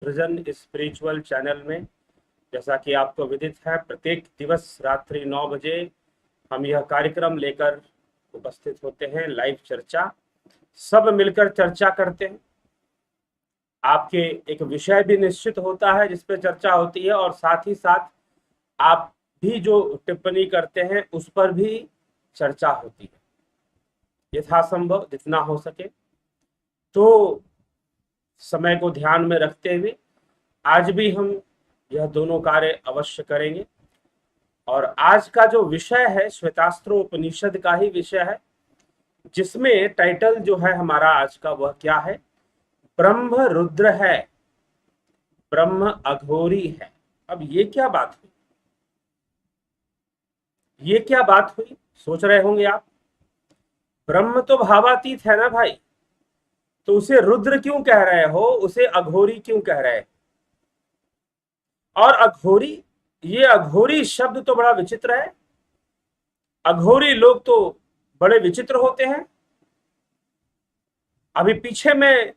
सृजन spiritual channel में, जैसा कि आपको विदित है, प्रत्येक दिवस रात्रि 9 बजे हम यह कार्यक्रम लेकर उपस्थित होते हैं। लाइव चर्चा, सब मिलकर चर्चा करते हैं। आपके एक विषय भी निश्चित होता है जिस पर चर्चा होती है, और साथ ही साथ आप भी जो टिप्पणी करते हैं उस पर भी चर्चा होती है यथासंभव जितना हो सके। तो समय को ध्यान में रखते हुए आज भी हम यह दोनों कार्य अवश्य करेंगे। और आज का जो विषय है श्वेतास्त्रोपनिषद का ही विषय है, जिसमें टाइटल जो है हमारा आज का वह क्या है? ब्रह्म रुद्र है, ब्रह्म अघोरी है। अब ये क्या बात हुई? ये क्या बात हुई सोच रहे होंगे आप। ब्रह्म तो भावातीत है ना भाई, तो उसे रुद्र क्यों कह रहे हो, उसे अघोरी क्यों कह रहे हो? और अघोरी, ये अघोरी शब्द तो बड़ा विचित्र है। अघोरी लोग तो बड़े विचित्र होते हैं। अभी पीछे मैं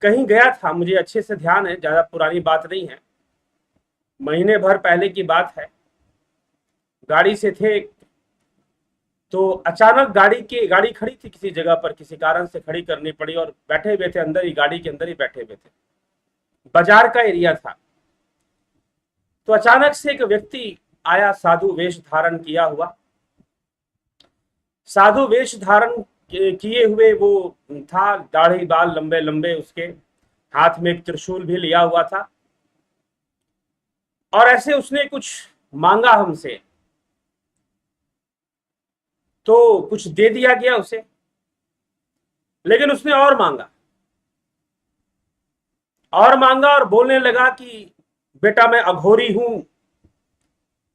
कहीं गया था, मुझे अच्छे से ध्यान है, ज्यादा पुरानी बात नहीं है, महीने भर पहले की बात है। गाड़ी से थे, तो अचानक गाड़ी खड़ी थी किसी जगह पर, किसी कारण से खड़ी करनी पड़ी, और बैठे हुए थे अंदर ही, गाड़ी के अंदर ही बैठे हुए थे। बाजार का एरिया था। तो अचानक से एक व्यक्ति आया, साधु वेश धारण किया हुआ। साधु वेश धारण किए हुए वो था, दाढ़ी बाल लंबे लंबे उसके, हाथ में एक त्रिशूल भी लिया हुआ था। और ऐसे उसने कुछ मांगा हमसे, तो कुछ दे दिया गया उसे, लेकिन उसने और मांगा और बोलने लगा कि बेटा मैं अघोरी हूं।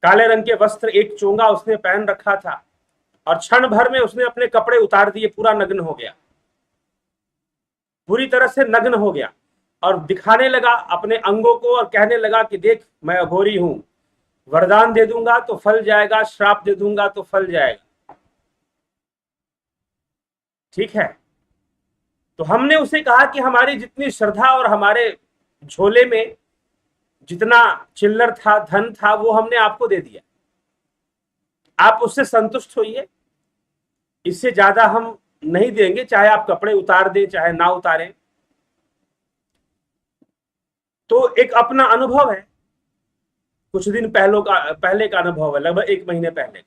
काले रंग के वस्त्र, एक चोंगा उसने पहन रखा था, और क्षण भर में उसने अपने कपड़े उतार दिए, पूरा नग्न हो गया, पूरी तरह से नग्न हो गया, और दिखाने लगा अपने अंगों को और कहने लगा कि देख मैं अघोरी हूं, वरदान दे दूंगा तो फल जाएगा, श्राप दे दूंगा तो फल जाएगा। ठीक है। तो हमने उसे कहा कि हमारी जितनी श्रद्धा और हमारे झोले में जितना चिल्लर था, धन था, वो हमने आपको दे दिया, आप उससे संतुष्ट होइए, इससे ज्यादा हम नहीं देंगे, चाहे आप कपड़े उतार दें चाहे ना उतारें। तो एक अपना अनुभव है, कुछ दिन पहले का अनुभव है, लगभग 1 महीने पहले।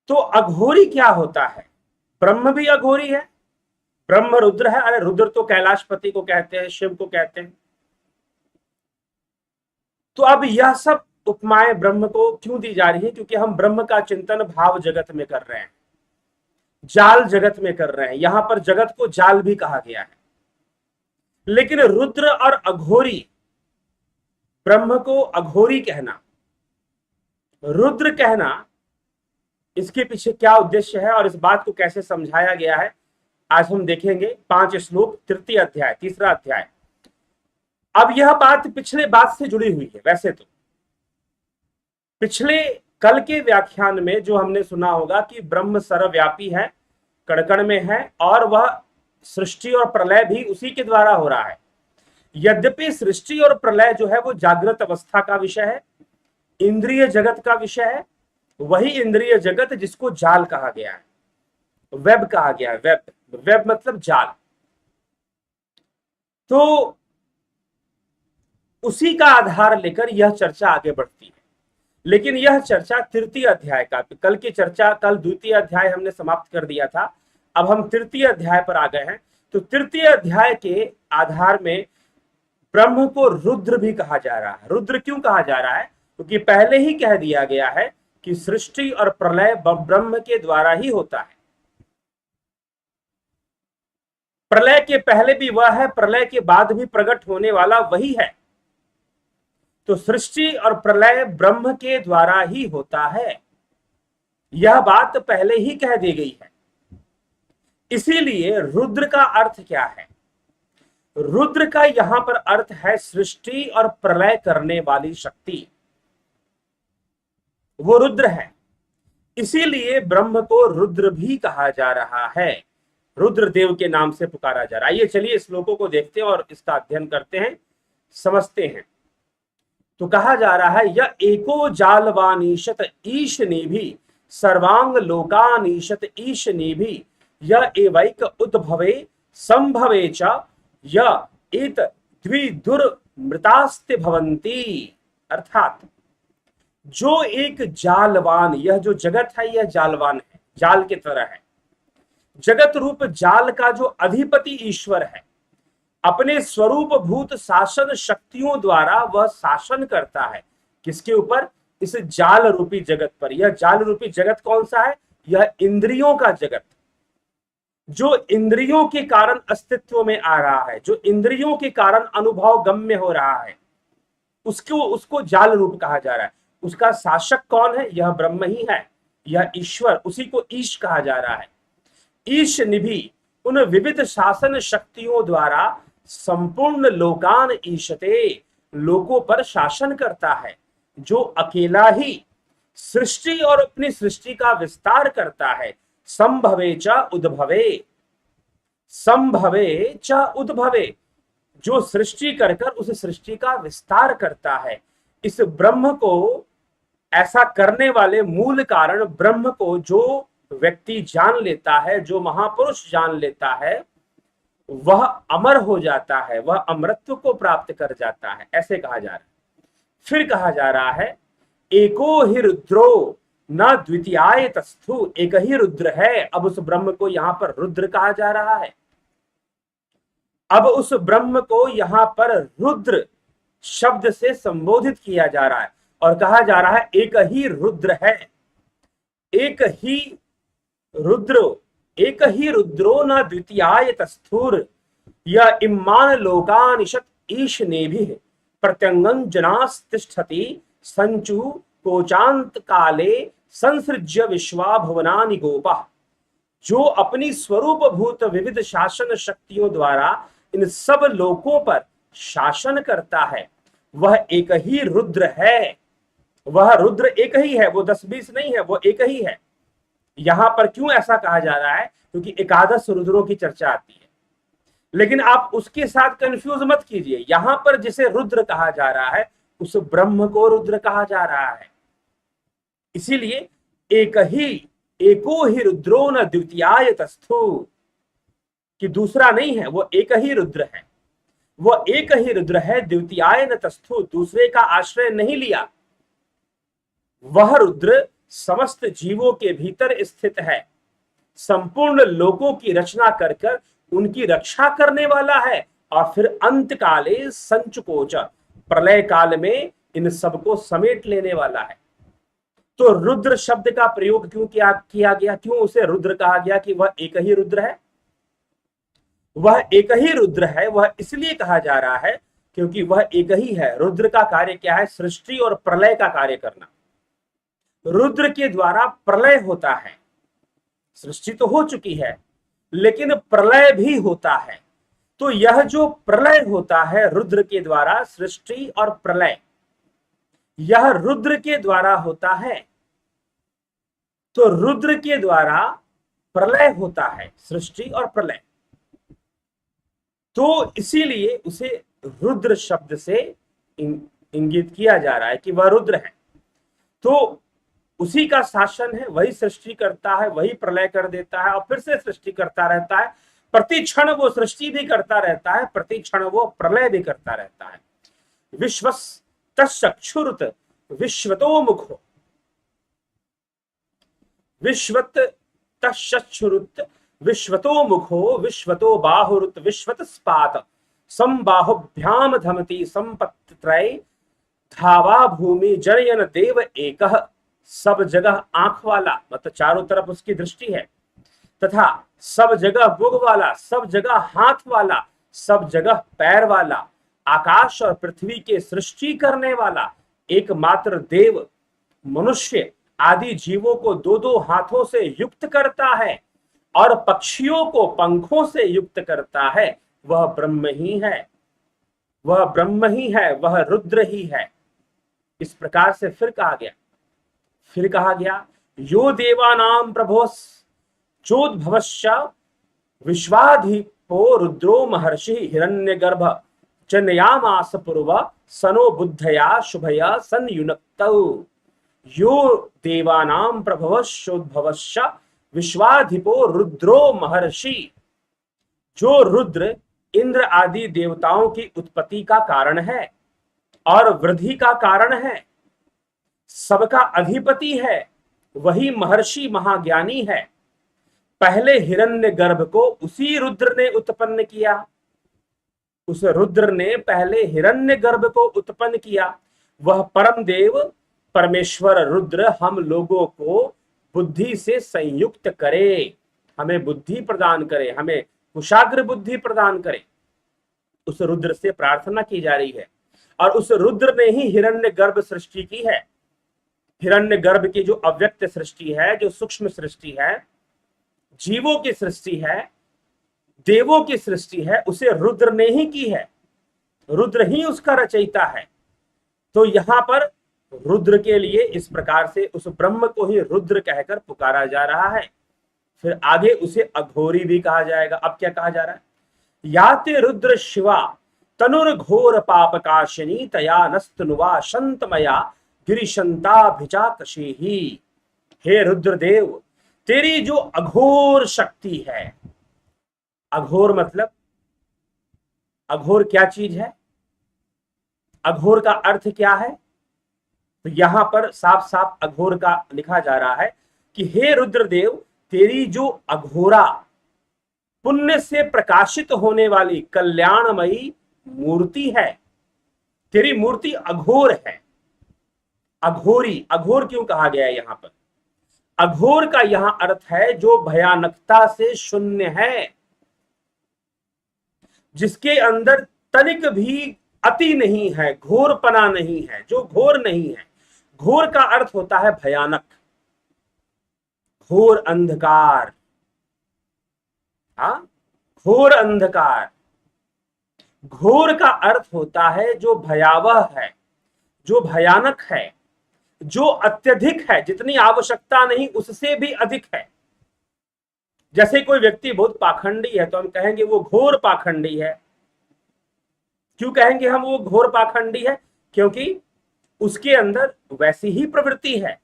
तो अघोरी क्या होता है? ब्रह्म भी अघोरी है, ब्रह्म रुद्र है। अरे रुद्र तो कैलाशपति को कहते हैं, शिव को कहते हैं। तो अब यह सब उपमाएं ब्रह्म को क्यों दी जा रही है? क्योंकि हम ब्रह्म का चिंतन भाव जगत में कर रहे हैं, जाल जगत में कर रहे हैं। यहां पर जगत को जाल भी कहा गया है। लेकिन रुद्र और अघोरी, ब्रह्म को अघोरी कहना, रुद्र कहना, इसके पीछे क्या उद्देश्य है और इस बात को कैसे समझाया गया है, आज हम देखेंगे। 5 श्लोक, तृतीय अध्याय, तीसरा अध्याय। अब यह बात पिछले बात से जुड़ी हुई है। वैसे तो पिछले कल के व्याख्यान में जो हमने सुना होगा कि ब्रह्म सर्वव्यापी है, कण-कण में है, और वह सृष्टि और प्रलय भी उसी के द्वारा हो रहा है। यद्यपि सृष्टि और प्रलय जो है वो जागृत अवस्था का विषय है, इंद्रिय जगत का विषय है, वही इंद्रिय जगत जिसको जाल कहा गया है, वेब कहा गया है। वेब मतलब जाल। तो उसी का आधार लेकर यह चर्चा आगे बढ़ती है। लेकिन यह चर्चा तृतीय अध्याय का, कल की चर्चा, कल द्वितीय अध्याय हमने समाप्त कर दिया था, अब हम तृतीय अध्याय पर आ गए हैं। तो तृतीय अध्याय के आधार में ब्रह्म को रुद्र भी कहा जा रहा है। रुद्र क्यों कहा जा रहा है? क्योंकि पहले ही कह दिया गया है कि सृष्टि और प्रलय ब्रह्म के द्वारा ही होता है। प्रलय के पहले भी वह है, प्रलय के बाद भी प्रकट होने वाला वही है। तो सृष्टि और प्रलय ब्रह्म के द्वारा ही होता है, यह बात पहले ही कह दी गई है। इसीलिए रुद्र का अर्थ क्या है? रुद्र का यहां पर अर्थ है सृष्टि और प्रलय करने वाली शक्ति, वो रुद्र है। इसीलिए ब्रह्म को रुद्र भी कहा जा रहा है। रुद्रदेव के नाम से पुकारा जा रहा है। आइए चलिए श्लोकों को देखते हैं और इसका अध्ययन करते हैं, समझते हैं। तो कहा जा रहा है, यह एको जालवानीशत ईश ने भी सर्वांग लोकानीशत ईश ने भी यह एवैक उद्भवे संभवे च यह इत द्विदुर्मृतास्ते भवन्ति। अर्थात जो एक जालवान, यह जो जगत है यह जालवान है, जाल की तरह है। जगत रूप जाल का जो अधिपति ईश्वर है, अपने स्वरूप भूत शासन शक्तियों द्वारा वह शासन करता है। किसके ऊपर? इस जाल रूपी जगत पर। यह जाल रूपी जगत कौन सा है? यह इंद्रियों का जगत, जो इंद्रियों के कारण अस्तित्व में आ रहा है, जो इंद्रियों के कारण अनुभव गम्य हो रहा है, उसको जाल रूप कहा जा रहा है। उसका शासक कौन है? यह ब्रह्म ही है, यह ईश्वर, उसी को ईश कहा जा रहा है। ईश निभि उन विविध शासन शक्तियों द्वारा संपूर्ण लोकान ईशते, लोकों पर शासन करता है, जो अकेला ही सृष्टि और अपनी सृष्टि का विस्तार करता है। संभवे च उद्भवे, संभवे च उद्भवे, जो सृष्टि कर उस सृष्टि का विस्तार करता है। इस ब्रह्म को, ऐसा करने वाले मूल कारण ब्रह्म को जो व्यक्ति जान लेता है, जो महापुरुष जान लेता है, वह अमर हो जाता है, वह अमरत्व को प्राप्त कर जाता है, ऐसे कहा जा रहा है। फिर कहा जा रहा है, एको ही रुद्रो न द्वितीयाय तस्थु, एक ही रुद्र है। अब उस ब्रह्म को यहां पर रुद्र कहा जा रहा है। अब उस ब्रह्म को यहां पर रुद्र शब्द से संबोधित किया जा रहा है और कहा जा रहा है, एक ही रुद्र है, एक ही रुद्रो, एक ही रुद्रो न द्वितीयाय तस्थुर यह इम्मान लोकानिशत ईश ने भी प्रत्यंगं जनास्तिष्ठति संचु कोचांत काले संसृज्य विश्वा भुवनानि गोपा, जो अपनी स्वरूप भूत विविध शासन शक्तियों द्वारा इन सब लोकों पर शासन करता है, वह एक ही रुद्र है। वह रुद्र एक ही है, वो 10-20 नहीं है, वो एक ही है। यहां पर क्यों ऐसा कहा जा रहा है? क्योंकि एकादश रुद्रों की चर्चा आती है, लेकिन आप उसके साथ कंफ्यूज मत कीजिए। यहां पर जिसे रुद्र कहा जा रहा है उस ब्रह्म को रुद्र कहा जा रहा है। इसीलिए एक ही, एको ही रुद्रो न द्वितीयाय तस्थु, कि दूसरा नहीं है, वो एक ही रुद्र है, वो एक ही रुद्र है। द्वितीयाय न तस्थु, दूसरे का आश्रय नहीं लिया। वह रुद्र समस्त जीवों के भीतर स्थित है, संपूर्ण लोकों की रचना कर उनकी रक्षा करने वाला है, और फिर अंत काले संचकोच, प्रलय काल में इन सबको समेट लेने वाला है। तो रुद्र शब्द का प्रयोग क्यों किया गया? क्यों उसे रुद्र कहा गया कि वह एक ही रुद्र है? वह एक ही रुद्र है, वह इसलिए कहा जा रहा है क्योंकि वह एक ही है। रुद्र का कार्य क्या है? सृष्टि और प्रलय का कार्य करना। रुद्र के द्वारा प्रलय होता है। सृष्टि तो हो चुकी है, लेकिन प्रलय भी होता है। तो यह जो प्रलय होता है रुद्र के द्वारा, सृष्टि और प्रलय, यह रुद्र के द्वारा होता है। तो रुद्र के द्वारा प्रलय होता है, सृष्टि और प्रलय। तो इसीलिए उसे रुद्र शब्द से इंगित किया जा रहा है कि वह रुद्र है। तो उसी का शासन है, वही सृष्टि करता है, वही प्रलय कर देता है और फिर से सृष्टि करता रहता है। प्रति क्षण वो सृष्टि भी करता रहता है, प्रति क्षण वो प्रलय भी करता रहता है। विश्वतश्चक्षुरुत विश्वतो मुखो, विश्वतश्चक्षुरुत विश्वतो मुखो विश्वतो बाहुरुत विश्वत स्पात संबाहुभ्याम धमति संपत्त्रय धावा भूमि जनयन देव एकः, सब जगह आंख वाला, मतलब चारों तरफ उसकी दृष्टि है, तथा सब जगह मुख वाला, सब जगह हाथ वाला, सब जगह पैर वाला, आकाश और पृथ्वी के सृष्टि करने वाला एकमात्र देव मनुष्य आदि जीवों को 2-2 हाथों से युक्त करता है और पक्षियों को पंखों से युक्त करता है, वह ब्रह्म ही है, वह ब्रह्म ही है, वह रुद्र ही है। इस प्रकार से फिर कहा गया यो देवानां प्रभो चोद्भवश्च विश्वाधिपो रुद्रो महर्षि हिरण्यगर्भ जनयामास पूर्व सनो बुद्धया शुभया संयुनक्तौ यो देवानां प्रभवश्चोद्भवश्च विश्वाधिपो रुद्रो महर्षि। जो रुद्र इंद्र आदि देवताओं की उत्पत्ति का कारण है और वृद्धि का कारण है, सबका अधिपति है, वही महर्षि महाज्ञानी है। पहले हिरण्यगर्भ को उसी रुद्र ने उत्पन्न किया। उस रुद्र ने पहले हिरण्यगर्भ को उत्पन्न किया। वह परम देव परमेश्वर रुद्र हम लोगों को बुद्धि से संयुक्त करे, हमें बुद्धि प्रदान करे, हमें कुशाग्र बुद्धि प्रदान करे। उस रुद्र से प्रार्थना की जा रही है और उस रुद्र ने ही हिरण्यगर्भ सृष्टि की है। हिरण्यगर्भ की जो अव्यक्त सृष्टि है, जो सूक्ष्म सृष्टि है, जीवों की सृष्टि है, देवों की सृष्टि है, उसे रुद्र ने ही की है। रुद्र ही उसका रचयिता है। तो यहां पर रुद्र के लिए इस प्रकार से उस ब्रह्म को ही रुद्र कहकर पुकारा जा रहा है। फिर आगे उसे अघोरी भी कहा जाएगा। अब क्या कहा जा रहा है? याते रुद्र शिवा तनुर्घोर पापकाशिनी तया नस्तनुवा शंतमया गिरिशंताभिचाकशीहि। हे रुद्रदेव, तेरी जो अघोर शक्ति है, अघोर मतलब अघोर क्या चीज है? अघोर का अर्थ क्या है? तो यहां पर साफ साफ अघोर का लिखा जा रहा है कि हे रुद्रदेव, तेरी जो अघोरा पुण्य से प्रकाशित होने वाली कल्याणमयी मूर्ति है, तेरी मूर्ति अघोर है। अघोरी, अघोर क्यों कहा गया है यहां पर? अघोर का यहां अर्थ है जो भयानकता से शून्य है, जिसके अंदर तनिक भी अति नहीं है, घोरपना नहीं है, जो घोर नहीं है। घोर का अर्थ होता है भयानक, घोर अंधकार। हाँ, घोर अंधकार। घोर का अर्थ होता है जो भयावह है, जो भयानक है, जो अत्यधिक है, जितनी आवश्यकता नहीं उससे भी अधिक है। जैसे कोई व्यक्ति बहुत पाखंडी है तो हम कहेंगे वो घोर पाखंडी है। क्यों कहेंगे हम वो घोर पाखंडी है? क्योंकि उसके अंदर वैसी ही प्रवृत्ति है।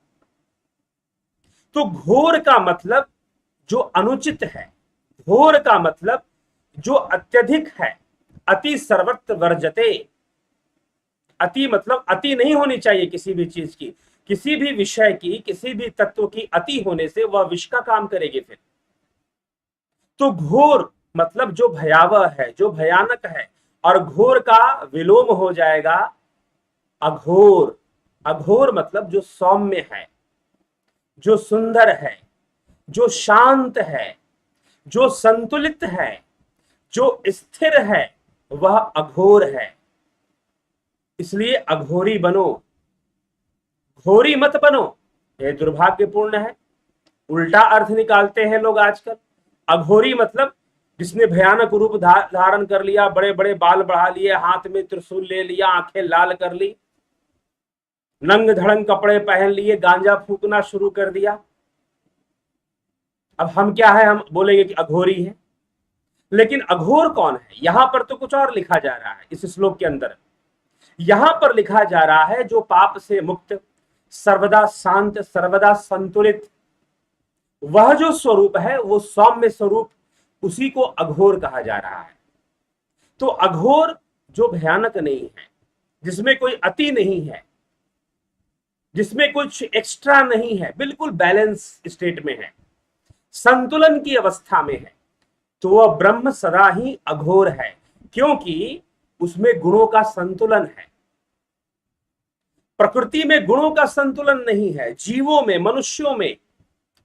तो घोर का मतलब जो अनुचित है, घोर का मतलब जो अत्यधिक है। अति सर्वत्र वर्जते। अति मतलब अति नहीं होनी चाहिए किसी भी चीज की, किसी भी विषय की, किसी भी तत्व की अति होने से वह विष का काम करेगी फिर। तो घोर मतलब जो भयावह है, जो भयानक है, और घोर का विलोम हो जाएगा अघोर। अघोर मतलब जो सौम्य है, जो सुंदर है, जो शांत है, जो संतुलित है, जो स्थिर है, वह अघोर है। इसलिए अघोरी बनो, घोरी मत बनो। यह दुर्भाग्यपूर्ण है, उल्टा अर्थ निकालते हैं लोग आजकल। अघोरी मतलब जिसने भयानक रूप धारण कर लिया, बड़े बड़े बाल बढ़ा लिए, हाथ में त्रिशूल ले लिया, आंखें लाल कर ली, नंग धड़ंग कपड़े पहन लिए, गांजा फूकना शुरू कर दिया। अब हम क्या है? हम बोलेंगे कि अघोरी है। लेकिन अघोर कौन है? यहां पर तो कुछ और लिखा जा रहा है इस श्लोक के अंदर। यहां पर लिखा जा रहा है जो पाप से मुक्त, सर्वदा शांत, सर्वदा संतुलित, वह जो स्वरूप है, वो सौम्य स्वरूप, उसी को अघोर कहा जा रहा है। तो अघोर जो भयानक नहीं है, जिसमें कोई अति नहीं है, जिसमें कुछ एक्स्ट्रा नहीं है, बिल्कुल बैलेंस स्टेट में है, संतुलन की अवस्था में है, तो वह ब्रह्म सदा ही अघोर है, क्योंकि उसमें गुणों का संतुलन है। प्रकृति में गुणों का संतुलन नहीं है, जीवों में, मनुष्यों में,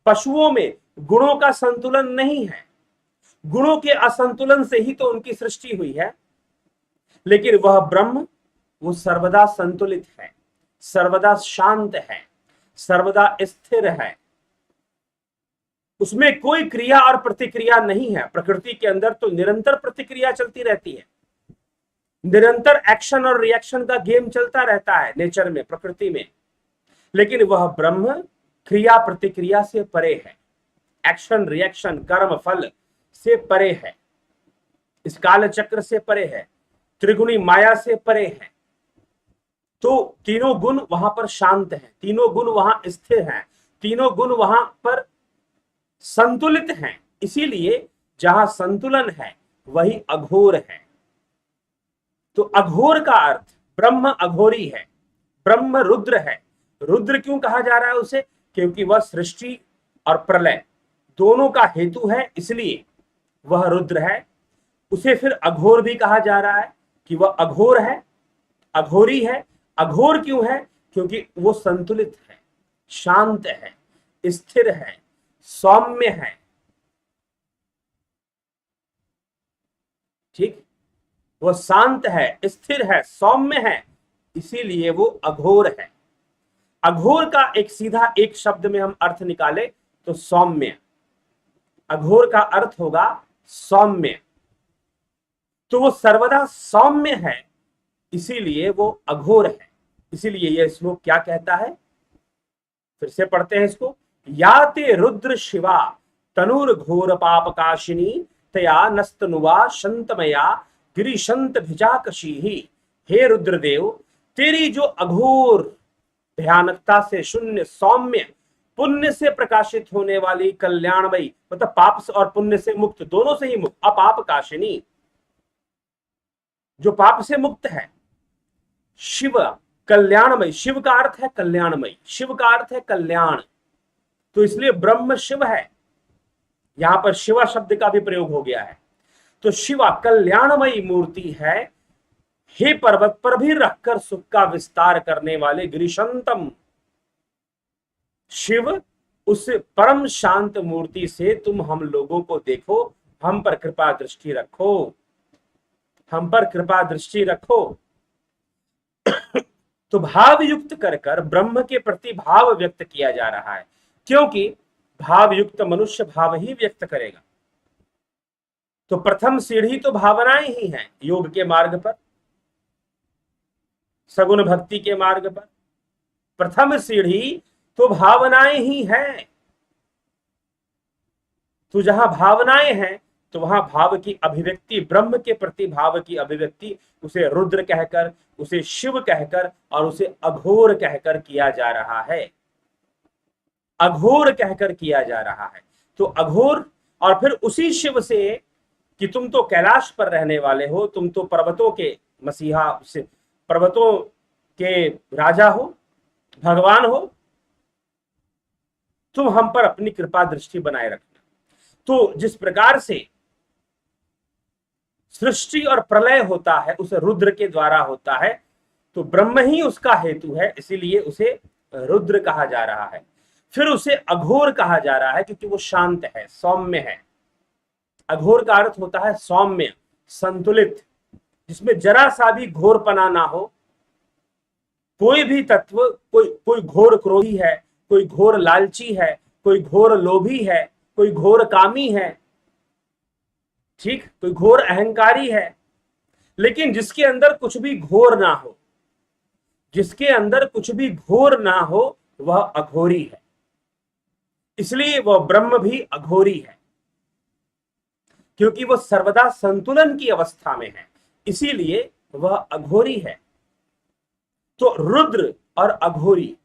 पशुओं में गुणों का संतुलन नहीं है। गुणों के असंतुलन से ही तो उनकी सृष्टि हुई है। लेकिन वह ब्रह्म, वो सर्वदा संतुलित है, सर्वदा शांत है, सर्वदा स्थिर है। उसमें कोई क्रिया और प्रतिक्रिया नहीं है। प्रकृति के अंदर तो निरंतर प्रतिक्रिया चलती रहती है, निरंतर एक्शन और रिएक्शन का गेम चलता रहता है नेचर में, प्रकृति में। लेकिन वह ब्रह्म क्रिया प्रतिक्रिया से परे है। एक्शन, रिएक्शन, कर्म, फल से परे है, इस काल चक्र से परे है, त्रिगुणी माया से परे है। तो तीनों गुण वहां पर शांत हैं, तीनों गुण वहां स्थिर हैं, तीनों गुण वहां पर संतुलित हैं। इसीलिए जहां संतुलन है वही अघोर है। तो अघोर का अर्थ ब्रह्म अघोरी है, ब्रह्म रुद्र है। रुद्र क्यों कहा जा रहा है उसे? क्योंकि वह सृष्टि और प्रलय दोनों का हेतु है, इसलिए वह रुद्र है। उसे फिर अघोर भी कहा जा रहा है कि वह अघोर है, अघोरी है। अघोर क्यों है? क्योंकि वो संतुलित है, शांत है, स्थिर है, सौम्य है। ठीक, वो शांत है, स्थिर है, सौम्य है, इसीलिए वो अघोर है। अघोर का एक सीधा एक शब्द में हम अर्थ निकाले तो सौम्य। अघोर का अर्थ होगा सौम्य। तो वो सर्वदा सौम्य है, इसीलिए वो अघोर है। इसीलिए यह श्लोक क्या कहता है, फिर से पढ़ते हैं इसको। याते रुद्र शिवा तनुर घोर पाप काशिनी तया नस्तनुवा शंतमया गिरिशंत भिजाकशी ही। हे रुद्रदेव, तेरी जो अघोर भयानकता से शून्य, सौम्य, पुण्य से प्रकाशित होने वाली कल्याणमयी, मतलब पाप और पुण्य से मुक्त, दोनों से ही मुक्त, अपाप काशिनी, जो पाप से मुक्त है, शिव कल्याणमयी। शिव का अर्थ है कल्याणमयी, शिव का अर्थ है कल्याण, तो इसलिए ब्रह्म शिव है। यहां पर शिवा शब्द का भी प्रयोग हो गया है। तो शिवा कल्याणमयी मूर्ति है, हे पर्वत पर भी रखकर सुख का विस्तार करने वाले गिरिशंतम। शिव, उस परम शांत मूर्ति से तुम हम लोगों को देखो, हम पर कृपा दृष्टि रखो, हम पर कृपा दृष्टि रखो। तो भाव युक्त कर कर ब्रह्म के प्रति भाव व्यक्त किया जा रहा है, क्योंकि भाव युक्त मनुष्य भाव ही व्यक्त करेगा। तो प्रथम सीढ़ी तो भावनाएं ही हैं योग के मार्ग पर, सगुण भक्ति के मार्ग पर प्रथम सीढ़ी तो भावनाएं ही हैं। तो जहां भावनाएं हैं तो वहां भाव की अभिव्यक्ति, ब्रह्म के प्रति भाव की अभिव्यक्ति, उसे रुद्र कहकर, उसे शिव कहकर और उसे अघोर कहकर किया जा रहा है, अघोर कहकर किया जा रहा है। तो अघोर, और फिर उसी शिव से कि तुम तो कैलाश पर रहने वाले हो, तुम तो पर्वतों के मसीहा, पर्वतों के राजा हो, भगवान हो, तुम हम पर अपनी कृपा दृष्टि बनाए रखना। तो जिस प्रकार से सृष्टि और प्रलय होता है उस रुद्र के द्वारा होता है, तो ब्रह्म ही उसका हेतु है, इसीलिए उसे रुद्र कहा जा रहा है। फिर उसे अघोर कहा जा रहा है क्योंकि वो शांत है, सौम्य है। अघोर का अर्थ होता है सौम्य, संतुलित, जिसमें जरा सा भी घोरपना ना हो। कोई भी तत्व, कोई घोर क्रोधी है, कोई घोर लालची है, कोई घोर लोभी है, कोई घोर कामी है, ठीक, कोई घोर अहंकारी है, लेकिन जिसके अंदर कुछ भी घोर ना हो, जिसके अंदर कुछ भी घोर ना हो, वह अघोरी है। इसलिए वह ब्रह्म भी अघोरी है, क्योंकि वह सर्वदा संतुलन की अवस्था में है, इसीलिए वह अघोरी है। तो रुद्र और अघोरी,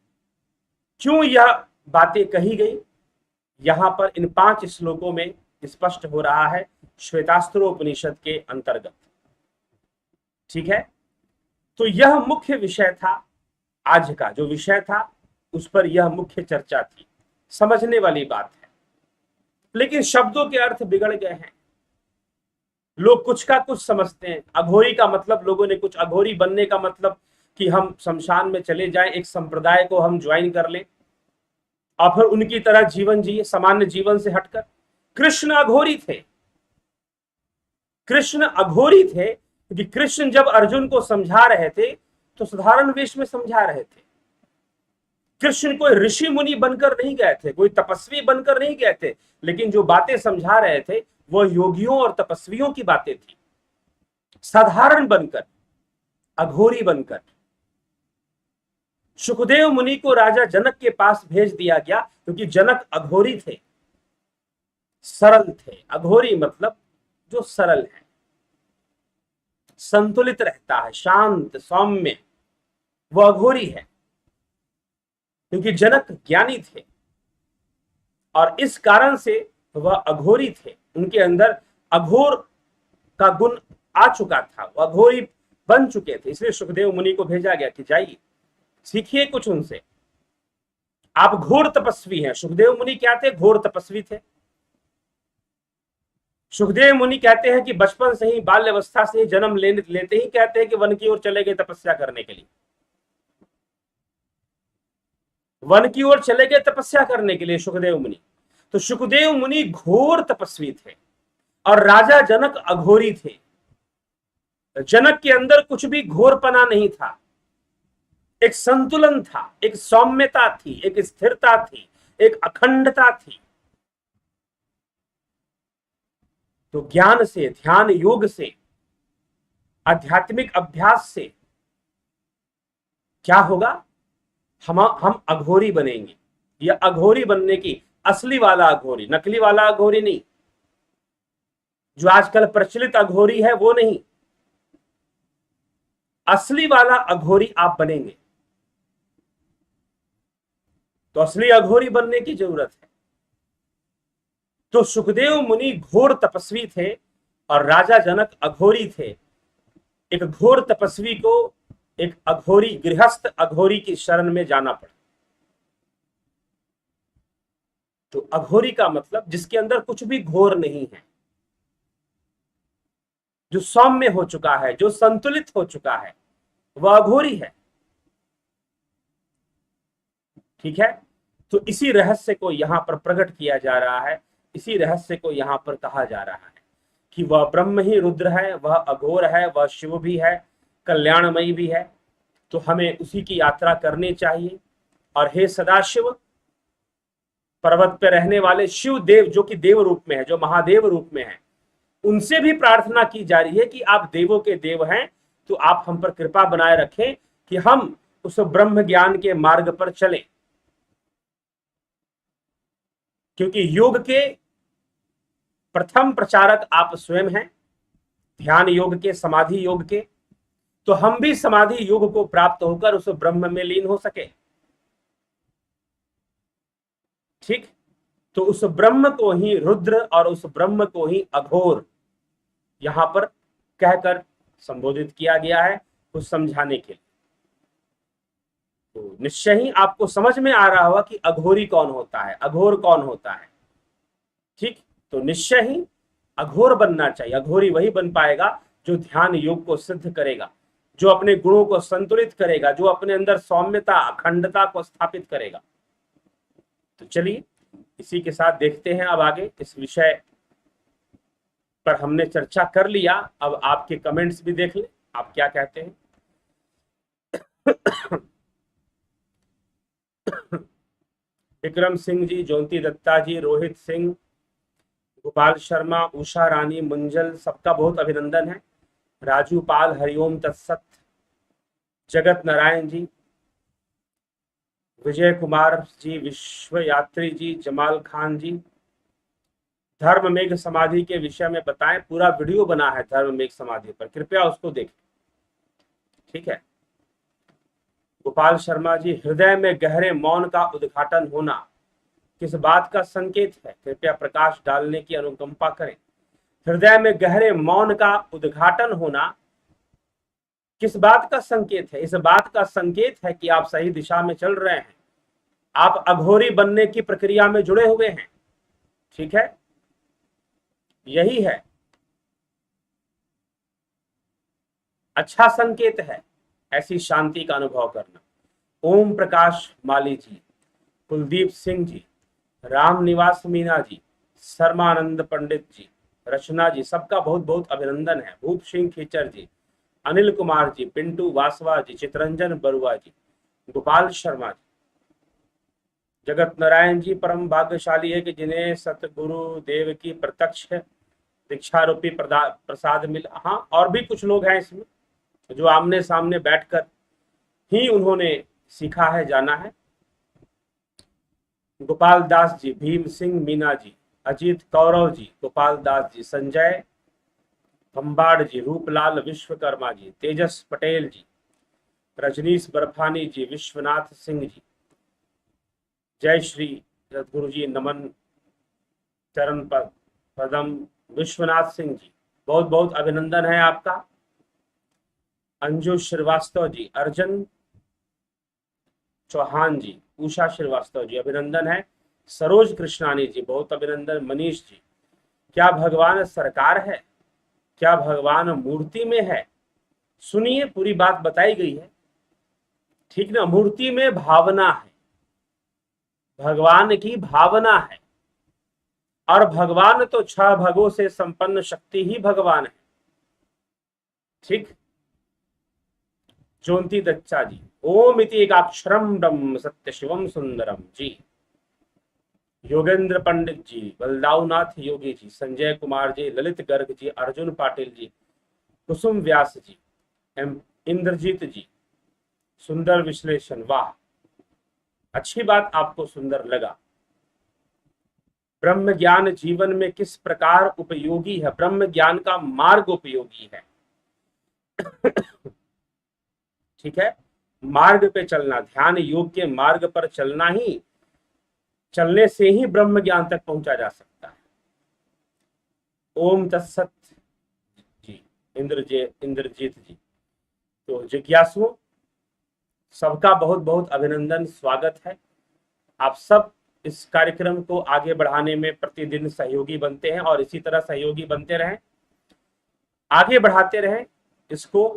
क्यों यह बातें कही गई, यहां पर इन 5 श्लोकों में स्पष्ट हो रहा है, श्वेतास्त्रोपनिषद के अंतर्गत। ठीक है, तो यह मुख्य विषय था, आज का जो विषय था उस पर यह मुख्य चर्चा थी। समझने वाली बात है, लेकिन शब्दों के अर्थ बिगड़ गए हैं, लोग कुछ का कुछ समझते हैं। अघोरी का मतलब, लोगों ने कुछ, अघोरी बनने का मतलब कि हम शमशान में चले जाएं, एक संप्रदाय को हम ज्वाइन कर लें और फिर उनकी तरह जीवन जिए, सामान्य जीवन से हटकर। कृष्ण अघोरी थे, कृष्ण अघोरी थे क्योंकि कृष्ण जब अर्जुन को समझा रहे थे तो साधारण वेश में समझा रहे थे। कृष्ण कोई ऋषि मुनि बनकर नहीं गए थे, कोई तपस्वी बनकर नहीं गए थे, लेकिन जो बातें समझा रहे थे वो योगियों और तपस्वियों की बातें थी, साधारण बनकर, अघोरी बनकर। सुखदेव मुनि को राजा जनक के पास भेज दिया गया क्योंकि जनक अघोरी थे, सरल थे। अघोरी मतलब जो सरल है, संतुलित रहता है, शांत सौम्य, वो अघोरी है। क्योंकि जनक ज्ञानी थे और इस कारण से वह अघोरी थे, उनके अंदर अघोर का गुण आ चुका था, वो अघोरी बन चुके थे। इसलिए सुखदेव मुनि को भेजा गया कि जाइए सीखिए कुछ उनसे, आप घोर तपस्वी हैं। सुखदेव मुनि क्या थे? घोर तपस्वी थे। सुखदेव मुनि कहते हैं कि बचपन से ही, बाल्यावस्था से ही, जन्म लेते ही कहते हैं कि वन की ओर चले गए तपस्या करने के लिए। वन की ओर चले गए तपस्या करने के लिए सुखदेव मुनि। तो सुखदेव मुनि घोर तपस्वी थे और राजा जनक अघोरी थे। जनक के अंदर कुछ भी घोरपना नहीं था, एक संतुलन था, एक सौम्यता थी, एक स्थिरता थी, एक अखंडता थी। तो ज्ञान से, ध्यान योग से, आध्यात्मिक अभ्यास से क्या होगा? हम अघोरी बनेंगे। यह अघोरी बनने की, असली वाला अघोरी, नकली वाला अघोरी नहीं, जो आजकल प्रचलित अघोरी है वो नहीं, असली वाला अघोरी आप बनेंगे। तो असली अघोरी बनने की जरूरत है। तो सुखदेव मुनि घोर तपस्वी थे और राजा जनक अघोरी थे। एक घोर तपस्वी को एक अघोरी, गृहस्थ अघोरी की शरण में जाना पड़ा। तो अघोरी का मतलब जिसके अंदर कुछ भी घोर नहीं है, जो सौम्य हो चुका है, जो संतुलित हो चुका है, वह अघोरी है। ठीक है। तो इसी रहस्य को यहां पर प्रकट किया जा रहा है, इसी रहस्य को यहां पर कहा जा रहा है कि वह ब्रह्म ही रुद्र है, वह अघोर है, वह शिव भी है, कल्याणमयी भी है। तो हमें उसी की यात्रा करनी चाहिए। और हे सदाशिव, पर्वत पर रहने वाले शिव देव, जो कि देव रूप में है, जो महादेव रूप में है, उनसे भी प्रार्थना की जा रही है कि आप देवों के देव हैं, तो आप हम पर कृपा बनाए रखें कि हम उस ब्रह्म ज्ञान के मार्ग पर चलें। क्योंकि योग के प्रथम प्रचारक आप स्वयं हैं, ध्यान योग के, समाधि योग के। तो हम भी समाधि योग को प्राप्त होकर उस ब्रह्म में लीन हो सके। ठीक। तो उस ब्रह्म को ही रुद्र और उस ब्रह्म को ही अघोर यहां पर कहकर संबोधित किया गया है, कुछ समझाने के लिए। तो निश्चय ही आपको समझ में आ रहा होगा कि अघोरी कौन होता है, अघोर कौन होता है। ठीक। तो निश्चय ही अघोर बनना चाहिए। अघोरी वही बन पाएगा जो ध्यान योग को सिद्ध करेगा, जो अपने गुणों को संतुलित करेगा, जो अपने अंदर सौम्यता, अखंडता को स्थापित करेगा। तो चलिए इसी के साथ देखते हैं अब आगे। इस विषय पर हमने चर्चा कर लिया, अब आपके कमेंट्स भी देख लें, आप क्या कहते हैं। विक्रम सिंह जी, ज्योति दत्ता जी, रोहित सिंह, गोपाल शर्मा, उषा रानी, मुंजल, सबका बहुत अभिनंदन है। राजू पाल, हरिओम तत्सत, जगत नारायण जी, विजय कुमार जी, विश्व यात्री जी, जमाल खान जी, धर्म मेघ समाधि के विषय में बताएं। पूरा वीडियो बना है धर्म मेघ समाधि पर, कृपया उसको देखें। ठीक है। गोपाल शर्मा जी, हृदय में गहरे मौन का उद्घाटन होना किस बात का संकेत है? कृपया प्रकाश डालने की अनुकंपा करें। हृदय में गहरे मौन का उद्घाटन होना किस बात का संकेत है? इस बात का संकेत है कि आप सही दिशा में चल रहे हैं, आप अघोरी बनने की प्रक्रिया में जुड़े हुए हैं। ठीक है, यही है, अच्छा संकेत है ऐसी शांति का अनुभव करना। ओम प्रकाश माली जी, कुलदीप सिंह जी, राम निवास मीना जी, शर्मानंद पंडित जी, रचना जी, सबका बहुत बहुत अभिनंदन है। भूप सिंह खीचर जी, अनिल कुमार जी, पिंटू वासवा जी, चित्रंजन बरुआ जी, गोपाल शर्मा जी, जगत नारायण जी, परम भाग्यशाली है कि जिन्हें सतगुरु देव की प्रत्यक्ष दीक्षा रूपी प्रसाद मिला। हाँ, और भी कुछ लोग हैं इसमें जो आमने सामने बैठकर ही उन्होंने सीखा है, जाना है। गोपाल दास जी, भीम सिंह मीना जी, अजीत कौरव जी, गोपाल दास जी, संजय खम्बाड़ जी, रूपलाल विश्वकर्मा जी, तेजस पटेल जी, रजनीश बर्फानी जी, विश्वनाथ सिंह जी, जय श्री सदगुरु जी, नमन चरण पदम, विश्वनाथ सिंह जी, बहुत बहुत अभिनंदन है आपका। अंजू श्रीवास्तव जी, अर्जुन चौहान जी, उषा श्रीवास्तव जी, अभिनंदन है। सरोज कृष्णानी जी, बहुत अभिनंदन। मनीष जी, क्या भगवान सरकार है? क्या भगवान मूर्ति में है? सुनिए, पूरी बात बताई गई है, ठीक ना। मूर्ति में भावना है, भगवान की भावना है, और भगवान तो 6 भगों से संपन्न शक्ति ही भगवान है, ठीक। ज्योति दच्चा जी, ओम इति एकाक्षरम ब्रह्म सत्य शिवम सुंदरम जी। योगेंद्र पंडित जी, बलदाऊनाथ योगी जी, संजय कुमार जी, ललित गर्ग जी, अर्जुन पाटिल जी, कुसुम व्यास जी, इंद्रजीत जी, सुंदर विश्लेषण, वाह, अच्छी बात, आपको सुंदर लगा। ब्रह्म ज्ञान जीवन में किस प्रकार उपयोगी है? ब्रह्म ज्ञान का मार्ग उपयोगी है, ठीक है। मार्ग पे चलना, ध्यान योग के मार्ग पर चलने से ही ब्रह्म ज्ञान तक पहुंचा जा सकता है। ओम तत्सत जी, इंद्रजीत जी। तो जिज्ञासुओं, सबका बहुत बहुत अभिनंदन, स्वागत है। आप सब इस कार्यक्रम को आगे बढ़ाने में प्रतिदिन सहयोगी बनते हैं, और इसी तरह सहयोगी बनते रहें, आगे बढ़ाते रहें इसको,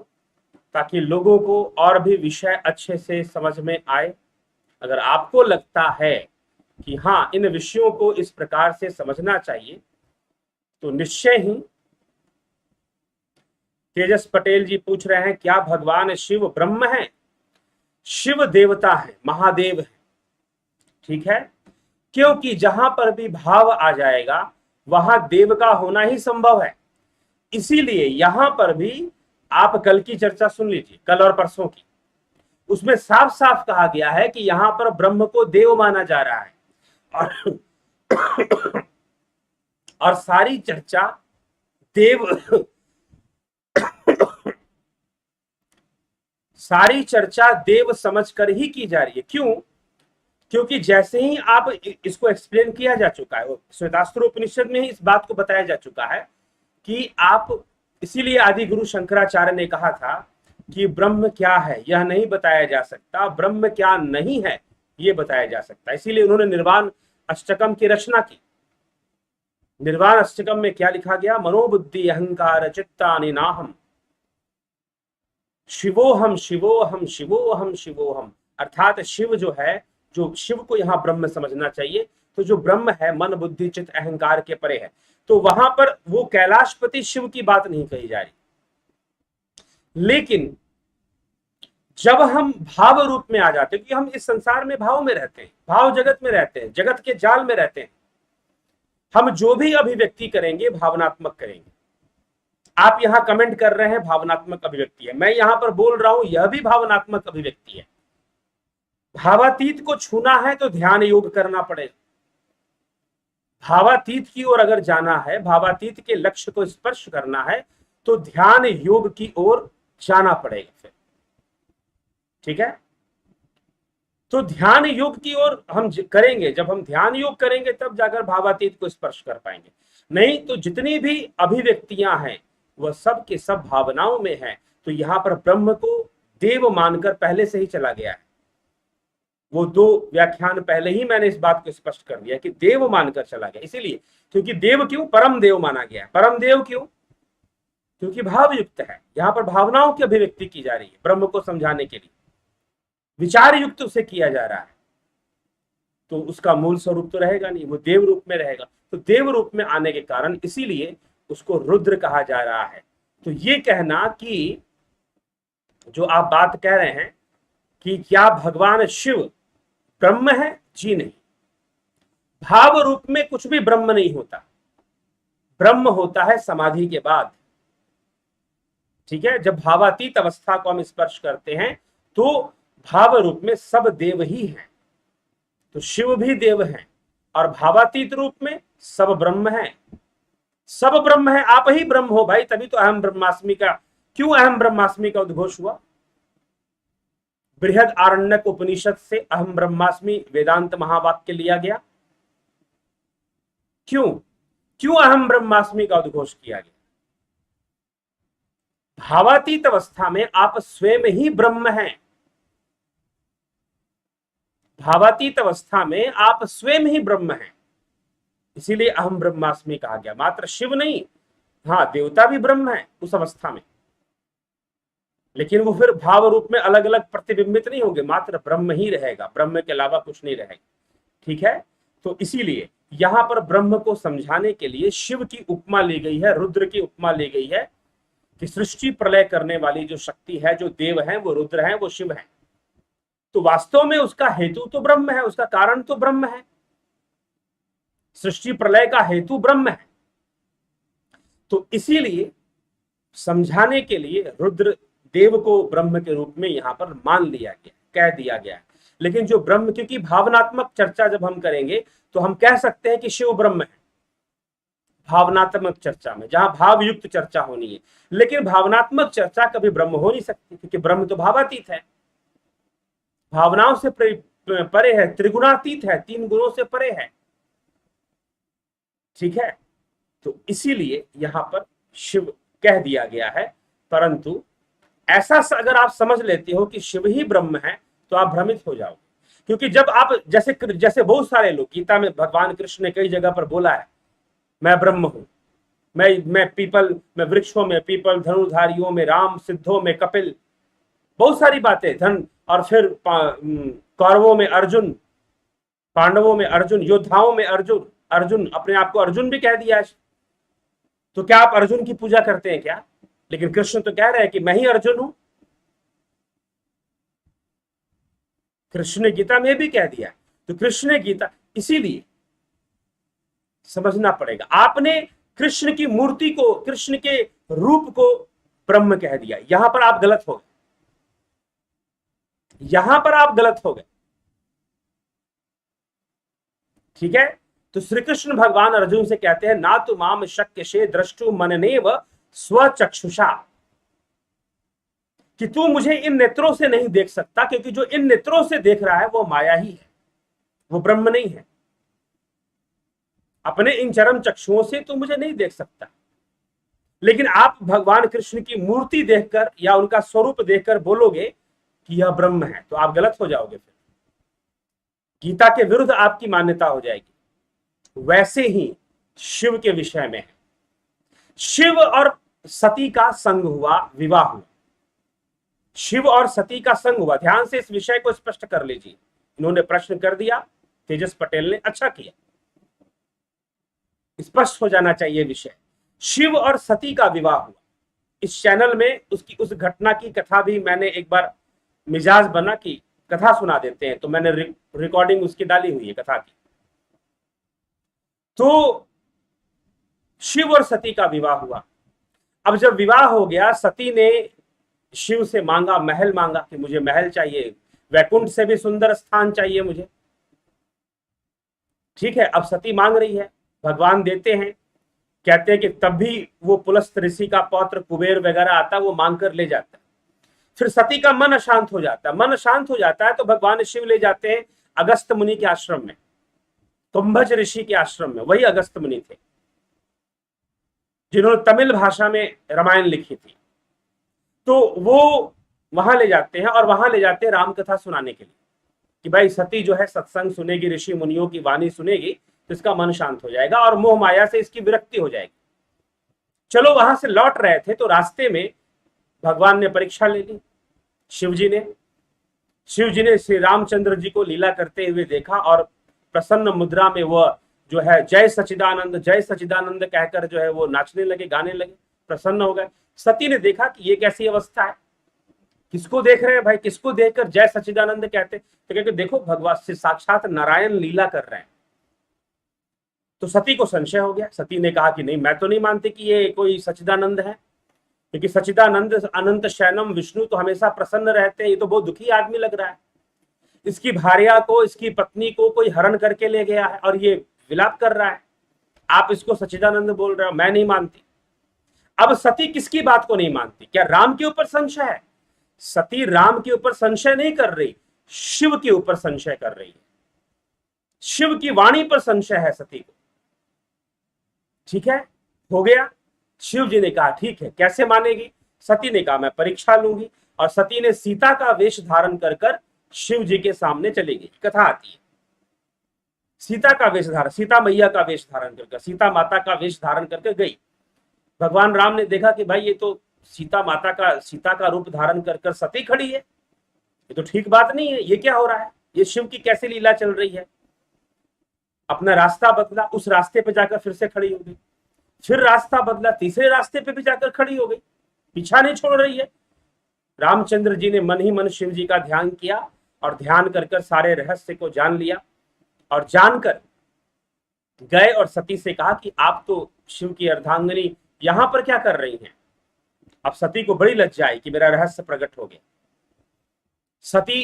ताकि लोगों को और भी विषय अच्छे से समझ में आए। अगर आपको लगता है कि हाँ, इन विषयों को इस प्रकार से समझना चाहिए, तो निश्चय ही। तेजस पटेल जी पूछ रहे हैं, क्या भगवान शिव ब्रह्म है? शिव देवता है, महादेव है, ठीक है। क्योंकि जहां पर भी भाव आ जाएगा वहां देव का होना ही संभव है। इसीलिए यहां पर भी आप कल की चर्चा सुन लीजिए, कल और परसों की, उसमें साफ साफ कहा गया है कि यहां पर ब्रह्म को देव माना जा रहा है, और सारी चर्चा देव सारी चर्चा देव समझकर ही की जा रही है। क्यों? क्योंकि जैसे ही आप इसको एक्सप्लेन किया जा चुका है, श्वेतास्त्र उपनिषद में ही इस बात को बताया जा चुका है कि आप, इसीलिए आदि गुरु शंकराचार्य ने कहा था कि ब्रह्म क्या है यह नहीं बताया जा सकता, ब्रह्म क्या नहीं है यह बताया जा सकता। इसीलिए उन्होंने निर्वाण अष्टकम की रचना की। निर्वाण अष्टकम में क्या लिखा गया? मनोबुद्धि अहंकार चित्तानि नाहम, शिवोहम शिवोहम शिवोहम शिवोहम। अर्थात शिव जो है, जो शिव को यहां ब्रह्म समझना चाहिए, तो जो ब्रह्म है मन बुद्धि चित्त अहंकार के परे है। तो वहां पर वो कैलाशपति शिव की बात नहीं कही जा रही। लेकिन जब हम भाव रूप में आ जाते हैं, क्योंकि हम इस संसार में भाव में रहते हैं, भाव जगत में रहते हैं, जगत के जाल में रहते हैं, हम जो भी अभिव्यक्ति करेंगे भावनात्मक करेंगे। आप यहां कमेंट कर रहे हैं भावनात्मक अभिव्यक्ति है, मैं यहां पर बोल रहा हूं यह भी भावनात्मक अभिव्यक्ति है। भावातीत को छूना है तो ध्यान योग करना पड़ेगा। भावातीत की ओर अगर जाना है, भावातीत के लक्ष्य को स्पर्श करना है, तो ध्यान योग की ओर जाना पड़ेगा फिर, ठीक है। तो ध्यान योग की ओर हम करेंगे, जब हम ध्यान योग करेंगे तब जाकर भावातीत को स्पर्श कर पाएंगे। नहीं तो जितनी भी अभिव्यक्तियां हैं वह सब के सब भावनाओं में है। तो यहां पर ब्रह्म को देव मानकर पहले से ही चला गया है। वो 2 व्याख्यान पहले ही मैंने इस बात को स्पष्ट कर दिया कि देव मानकर चला गया। इसीलिए, क्योंकि देव क्यों? परम देव माना गया है। परम देव क्यों? क्योंकि भाव युक्त है, यहां पर भावनाओं की अभिव्यक्ति की जा रही है ब्रह्म को समझाने के लिए, विचार युक्त उसे किया जा रहा है। तो उसका मूल स्वरूप तो रहेगा नहीं, वो देव रूप में रहेगा। तो देव रूप में आने के कारण इसीलिए उसको रुद्र कहा जा रहा है। तो ये कहना कि जो आप बात कह रहे हैं कि क्या भगवान शिव ब्रह्म है, जी नहीं। भाव रूप में कुछ भी ब्रह्म नहीं होता, ब्रह्म होता है समाधि के बाद, ठीक है। जब भावातीत अवस्था को हम स्पर्श करते हैं तो भाव रूप में सब देव ही हैं। तो शिव भी देव हैं, और भावातीत रूप में सब ब्रह्म है, सब ब्रह्म है, आप ही ब्रह्म हो भाई, तभी तो अहम ब्रह्मास्मि का, क्यों अहम ब्रह्मास्मि का उद्घोष हुआ? बृहद आरण्यक उपनिषद से अहम ब्रह्मास्मि वेदांत महावाक्य लिया गया। क्यों क्यों अहम ब्रह्मास्मि का उद्घोष किया गया? भावातीत अवस्था में आप स्वयं ही ब्रह्म हैं, भावातीत अवस्था में आप स्वयं ही ब्रह्म हैं, इसीलिए अहम ब्रह्मास्मि कहा गया। मात्र शिव नहीं, हाँ देवता भी ब्रह्म है उस अवस्था में, लेकिन वो फिर भाव रूप में अलग अलग प्रतिबिंबित नहीं होंगे, मात्र ब्रह्म ही रहेगा, ब्रह्म के अलावा कुछ नहीं रहेगा। ठीक है, तो इसीलिए यहां पर ब्रह्म को समझाने के लिए शिव की उपमा ली गई है, रुद्र की उपमा ली गई है कि सृष्टि प्रलय करने वाली जो शक्ति है, जो देव है, वो रुद्र है, वो शिव है। तो वास्तव में उसका हेतु तो ब्रह्म है, उसका कारण तो ब्रह्म है, सृष्टि प्रलय का हेतु ब्रह्म है। तो इसीलिए समझाने के लिए रुद्र देव को ब्रह्म के रूप में यहां पर मान लिया गया, कह दिया गया है। लेकिन जो ब्रह्म, क्योंकि भावनात्मक चर्चा जब हम करेंगे तो हम कह सकते हैं कि शिव ब्रह्म है, भावनात्मक चर्चा में, जहां भाव युक्त चर्चा होनी है। लेकिन भावनात्मक चर्चा कभी ब्रह्म हो नहीं सकती, क्योंकि ब्रह्म तो भावातीत है, भावनाओं से परे है, त्रिगुणातीत है, 3 गुणों से परे है। ठीक है, तो इसीलिए यहां पर शिव कह दिया गया है। परंतु ऐसा अगर आप समझ लेते हो कि शिव ही ब्रह्म है तो आप भ्रमित हो जाओगे, क्योंकि जब आप जैसे बहुत सारे लोग, गीता में भगवान कृष्ण ने कई जगह पर बोला है, मैं ब्रह्म हूं, मैं वृक्षों में पीपल, धनुधारियों में राम, सिद्धों में कपिल, बहुत सारी बातें, धन, और फिर कौरवों में अर्जुन, पांडवों में अर्जुन, योद्धाओं में अर्जुन, अर्जुन अपने आप को अर्जुन भी कह दिया है। तो क्या आप अर्जुन की पूजा करते हैं क्या? लेकिन कृष्ण तो कह रहे हैं कि मैं ही अर्जुन हूं, कृष्ण ने गीता में भी कह दिया। तो कृष्ण ने गीता, इसीलिए समझना पड़ेगा, आपने कृष्ण की मूर्ति को, कृष्ण के रूप को ब्रह्म कह दिया, यहां पर आप गलत हो गए, यहां पर आप गलत हो गए। ठीक है, तो श्री कृष्ण भगवान अर्जुन से कहते हैं, ना तो माम शक्यसे द्रष्टु मननेव स्वचक्षुषा, कि तू मुझे इन नेत्रों से नहीं देख सकता, क्योंकि जो इन नेत्रों से देख रहा है वो माया ही है, वो ब्रह्म नहीं है। अपने इन चरम चक्षुओं से तू मुझे नहीं देख सकता। लेकिन आप भगवान कृष्ण की मूर्ति देखकर या उनका स्वरूप देखकर बोलोगे कि यह ब्रह्म है, तो आप गलत हो जाओगे, फिर गीता के विरुद्ध आपकी मान्यता हो जाएगी। वैसे ही शिव के विषय में है, शिव और सती का संग हुआ, विवाह हुआ, शिव और सती का संग हुआ। ध्यान से इस विषय को स्पष्ट कर लीजिए, इन्होंने प्रश्न कर दिया, तेजस पटेल ने अच्छा किया, स्पष्ट हो जाना चाहिए विषय। शिव और सती का विवाह हुआ, इस चैनल में उसकी उस घटना की कथा भी मैंने एक बार मिजाज बना कि कथा सुना देते हैं, तो मैंने रिकॉर्डिंग उसकी डाली हुई है कथा की। तो शिव और सती का विवाह हुआ। अब जब विवाह हो गया, सती ने शिव से मांगा, महल मांगा कि मुझे महल चाहिए, वैकुंठ से भी सुंदर स्थान चाहिए मुझे। ठीक है, अब सती मांग रही है, भगवान देते हैं, कहते हैं कि तब भी वो पुलस्त ऋषि का पौत्र कुबेर वगैरह आता, वो मांग कर ले जाता है। फिर सती का मन अशांत हो जाता है, मन अशांत हो जाता है तो भगवान शिव ले जाते हैं अगस्त मुनि के आश्रम में, कुंभज ऋषि के आश्रम में। वही अगस्त मुनि थे जिन्होंने तमिल भाषा में रामायण लिखी थी। तो वो वहां ले जाते हैं, और वहां ले जाते हैं राम कथा सुनाने के लिए, कि भाई सती जो है सत्संग सुनेगी, ऋषि मुनियों की वाणी सुनेगी, तो इसका मन शांत हो जाएगा और मोह माया से इसकी विरक्ति हो जाएगी। चलो, वहां से लौट रहे थे तो रास्ते में भगवान ने परीक्षा ले ली, शिव जी ने श्री रामचंद्र जी को लीला करते हुए देखा, और प्रसन्न मुद्रा में वह जो है जय सचिदानंद कहकर जो है वो नाचने लगे, गाने लगे, प्रसन्न हो गए। सती ने देखा कि ये कैसी अवस्था है, किसको देख रहे हैं भाई, किसको देखकर जय सचिदानंद कहते? तो कहते देखो भगवान से साक्षात नारायण लीला कर रहे हैं। तो सती को संशय हो गया, सती ने कहा कि नहीं, मैं तो नहीं मानती कि ये कोई सचिदानंद है, क्योंकि सचिदानंद अनंत शयनम विष्णु तो हमेशा प्रसन्न रहते हैं, ये तो बहुत दुखी आदमी लग रहा है, इसकी भार्या को, इसकी पत्नी को कोई हरण करके ले गया है, और ये विलाप कर रहा है, आप इसको सच्चिदानंद बोल रहे हो, मैं नहीं मानती। अब सती किसकी बात को नहीं मानती? क्या राम के ऊपर संशय है? सती राम के ऊपर संशय नहीं कर रही, शिव के ऊपर संशय कर रही है। शिव की वाणी पर संशय है सती को। ठीक है, हो गया। शिव जी ने कहा ठीक है, कैसे मानेगी? सती ने कहा मैं परीक्षा लूंगी, और सती ने सीता का वेश धारण कर कर शिव जी के सामने चली गई। कथा आती है, सीता का वेश धारण, सीता मैया का वेश धारण करके, सीता माता का वेश धारण करके गई। भगवान राम ने देखा कि भाई ये तो सीता का रूप धारण कर कर सती खड़ी है, ये तो ठीक बात नहीं है, ये क्या हो रहा है, ये शिव की कैसे लीला चल रही है। अपना रास्ता बदला, उस रास्ते पे जाकर फिर से खड़ी हो गई, फिर रास्ता बदला, तीसरे रास्ते पे भी जाकर खड़ी हो गई, पीछा नहीं छोड़ रही है। रामचंद्र जी ने मन ही मन शिव जी का ध्यान किया, और ध्यान कर कर सारे रहस्य को जान लिया, और जानकर गए और सती से कहा कि आप तो शिव की अर्धांगिनी यहां पर क्या कर रही हैं। अब सती को बड़ी लज्जा आई कि मेरा रहस्य प्रकट हो गया। सती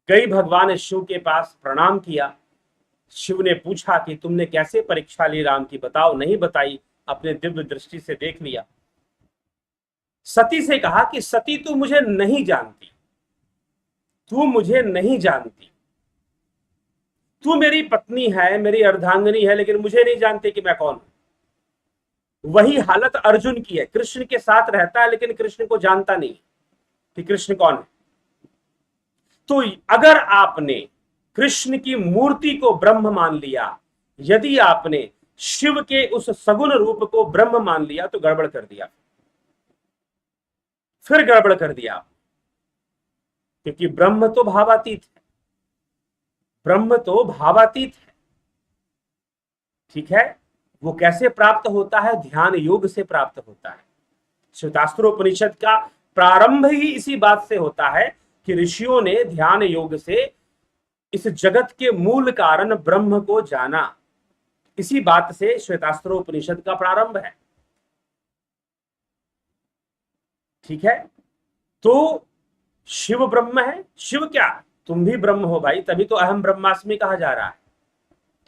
गई भगवान शिव के पास, प्रणाम किया। शिव ने पूछा कि तुमने कैसे परीक्षा ली राम की, बताओ। नहीं बताई, अपने दिव्य दृष्टि से देख लिया। सती से कहा कि सती तू मुझे नहीं जानती, तू मुझे नहीं जानती, तू मेरी पत्नी है, मेरी अर्धांगिनी है, लेकिन मुझे नहीं जानती कि मैं कौन हूं। वही हालत अर्जुन की है, कृष्ण के साथ रहता है लेकिन कृष्ण को जानता नहीं कि कृष्ण कौन है। तो अगर आपने कृष्ण की मूर्ति को ब्रह्म मान लिया, यदि आपने शिव के उस सगुण रूप को ब्रह्म मान लिया, तो गड़बड़ कर दिया, फिर गड़बड़ कर दिया। क्योंकि ब्रह्म तो भावातीत है, ब्रह्म तो भावातीत है। ठीक है, वो कैसे प्राप्त होता है? ध्यान योग से प्राप्त होता है। श्वेतास्त्रोपनिषद का प्रारंभ ही इसी बात से होता है कि ऋषियों ने ध्यान योग से इस जगत के मूल कारण ब्रह्म को जाना। इसी बात से श्वेतास्त्रोपनिषद का प्रारंभ है। ठीक है, तो शिव ब्रह्म है। शिव क्या, तुम भी ब्रह्म हो भाई, तभी तो अहम ब्रह्मास्मि कहा जा रहा है।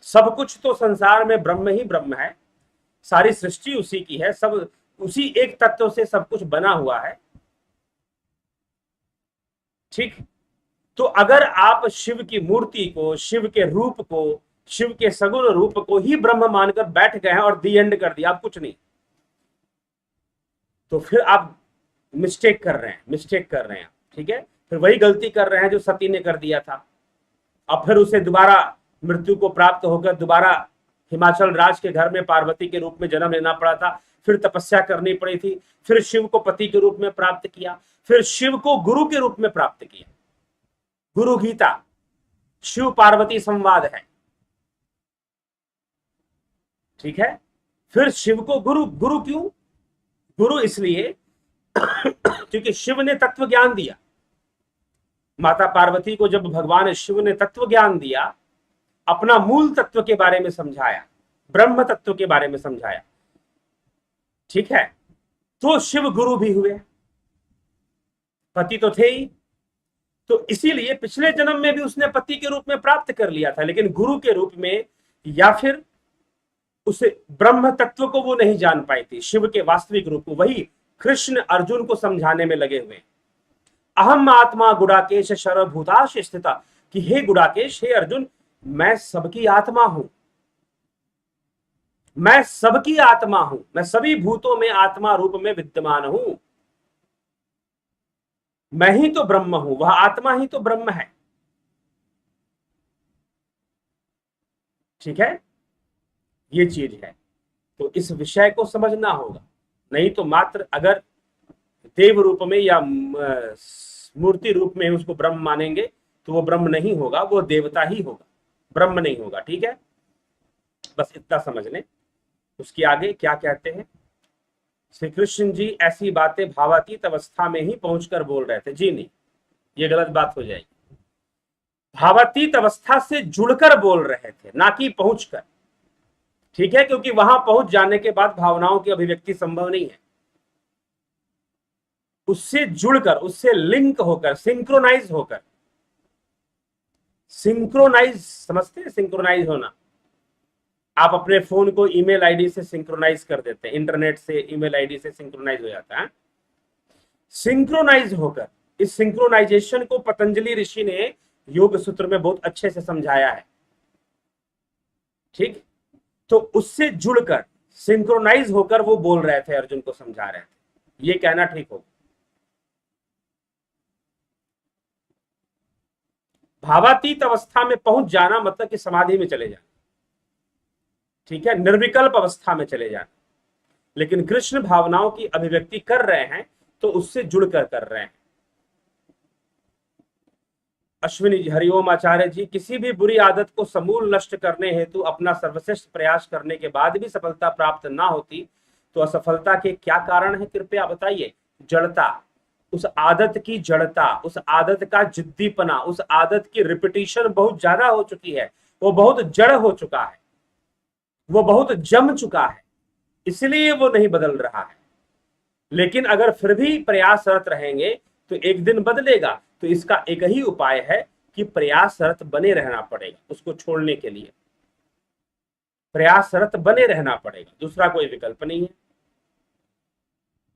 सब कुछ तो संसार में ब्रह्म ही ब्रह्म है, सारी सृष्टि उसी की है, सब उसी एक तत्व से सब कुछ बना हुआ है। ठीक, तो अगर आप शिव की मूर्ति को, शिव के रूप को, शिव के सगुण रूप को ही ब्रह्म मानकर बैठ गए हैं और दी एंड कर दिया, आप कुछ नहीं, तो फिर आप मिस्टेक कर रहे हैं। ठीक है, फिर वही गलती कर रहे हैं जो सती ने कर दिया था। अब फिर उसे दोबारा मृत्यु को प्राप्त होकर दोबारा हिमाचल राज के घर में पार्वती के रूप में जन्म लेना पड़ा था, फिर तपस्या करनी पड़ी थी, फिर शिव को पति के रूप में प्राप्त किया, फिर शिव को गुरु के रूप में प्राप्त किया। गुरु गीता शिव पार्वती संवाद है। ठीक है, फिर शिव को गुरु क्यों? गुरु इसलिए क्योंकि शिव ने तत्व ज्ञान दिया। माता पार्वती को जब भगवान शिव ने तत्व ज्ञान दिया, अपना मूल तत्व के बारे में समझाया, ब्रह्म तत्व के बारे में समझाया। ठीक है, तो शिव गुरु भी हुए, पति तो थे ही, तो इसीलिए पिछले जन्म में भी उसने पति के रूप में प्राप्त कर लिया था, लेकिन गुरु के रूप में, या फिर उसे ब्रह्म तत्व को वो नहीं जान पाई थी, शिव के वास्तविक रूप को। वही कृष्ण अर्जुन को समझाने में लगे हुए, अहम आत्मा गुडाकेश सर्वभूताश स्थिता, कि हे गुडाकेश, हे अर्जुन, मैं सबकी आत्मा हूं, मैं सबकी आत्मा हूं, मैं सभी भूतों में आत्मा रूप में विद्यमान हूं, मैं ही तो ब्रह्म हूं, वह आत्मा ही तो ब्रह्म है। ठीक है, ये चीज है, तो इस विषय को समझना होगा। नहीं तो मात्र अगर देव रूप में या मूर्ति रूप में उसको ब्रह्म मानेंगे तो वो ब्रह्म नहीं होगा, वो देवता ही होगा, ब्रह्म नहीं होगा। ठीक है, बस इतना समझ लें। उसके आगे क्या कहते हैं? श्री कृष्ण जी ऐसी बातें भावातीत अवस्था में ही पहुंचकर बोल रहे थे। जी नहीं, ये गलत बात हो जाएगी। भावातीत अवस्था से जुड़कर बोल रहे थे, ना कि पहुंचकर। ठीक है, क्योंकि वहां पहुंच जाने के बाद भावनाओं की अभिव्यक्ति संभव नहीं है। उससे जुड़कर, उससे लिंक होकर, सिंक्रोनाइज होकर, सिंक्रोनाइज समझते हैं, सिंक्रोनाइज होना, आप अपने फोन को ईमेल आईडी से सिंक्रोनाइज कर देते हैं, इंटरनेट से ईमेल आईडी से सिंक्रोनाइज हो जाता है। सिंक्रोनाइज होकर, इस सिंक्रोनाइजेशन को पतंजलि ऋषि ने योग सूत्र में बहुत अच्छे से समझाया है। ठीक, तो उससे जुड़कर सिंक्रोनाइज होकर वो बोल रहे थे, अर्जुन को समझा रहे थे। ये कहना ठीक होगा। भावातीत अवस्था में पहुंच जाना मतलब कि समाधि में चले जाना, ठीक है, निर्विकल्प अवस्था में चले जाना। लेकिन कृष्ण भावनाओं की अभिव्यक्ति कर रहे हैं तो उससे जुड़कर कर रहे हैं। अश्विनी जी, हरिओम आचार्य जी, किसी भी बुरी आदत को समूल नष्ट करने हेतु अपना सर्वश्रेष्ठ प्रयास करने के बाद भी सफलता प्राप्त ना होती तो असफलता के क्या कारण है, कृपया बताइए। जड़ता, उस आदत की जड़ता, उस आदत का जिद्दीपना, उस आदत की रिपीटिशन बहुत ज्यादा हो चुकी है, वो बहुत जड़ हो चुका है, वो बहुत जम चुका है, इसलिए वो नहीं बदल रहा है। लेकिन अगर फिर भी प्रयासरत रहेंगे तो एक दिन बदलेगा। तो इसका एक ही उपाय है कि प्रयासरत बने रहना पड़ेगा, उसको छोड़ने के लिए प्रयासरत बने रहना पड़ेगा, दूसरा कोई विकल्प नहीं है।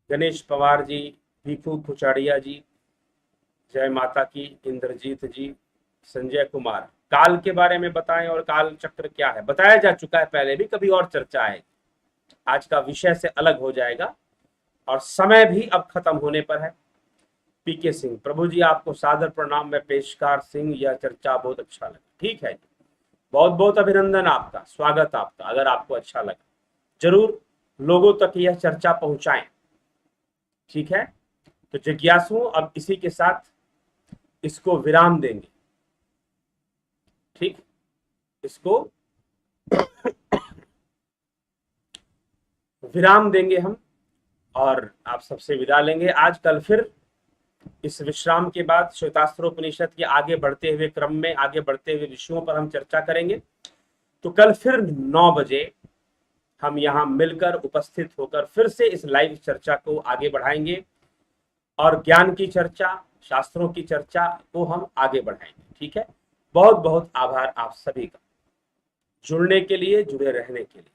गणेश पवार जी, भिखू खुचाड़िया जी, जय माता की, इंद्रजीत जी, संजय कुमार, काल के बारे में बताएं और काल चक्र क्या है। बताया जा चुका है पहले भी, कभी और चर्चा है। आज का विषय से अलग हो जाएगा और समय भी अब खत्म होने पर है। पीके सिंह, प्रभु जी आपको सादर प्रणाम, मैं पेशकार सिंह, यह चर्चा बहुत अच्छा लगा। ठीक है, बहुत बहुत अभिनंदन आपका, स्वागत आपका। अगर आपको अच्छा लगा जरूर लोगों तक यह चर्चा पहुंचाएं। ठीक है, तो जिज्ञासुओं अब इसी के साथ इसको विराम देंगे। ठीक, इसको विराम देंगे हम और आप सबसे विदा लेंगे। आज कल फिर इस विश्राम के बाद श्वेतास्त्रोपनिषद के आगे बढ़ते हुए क्रम में, आगे बढ़ते हुए विषयों पर हम चर्चा करेंगे। तो कल फिर 9 बजे हम यहाँ मिलकर उपस्थित होकर फिर से इस लाइव चर्चा को आगे बढ़ाएंगे और ज्ञान की चर्चा, शास्त्रों की चर्चा को हम आगे बढ़ाएंगे। ठीक है, बहुत बहुत आभार आप सभी का जुड़ने के लिए, जुड़े रहने के लिए।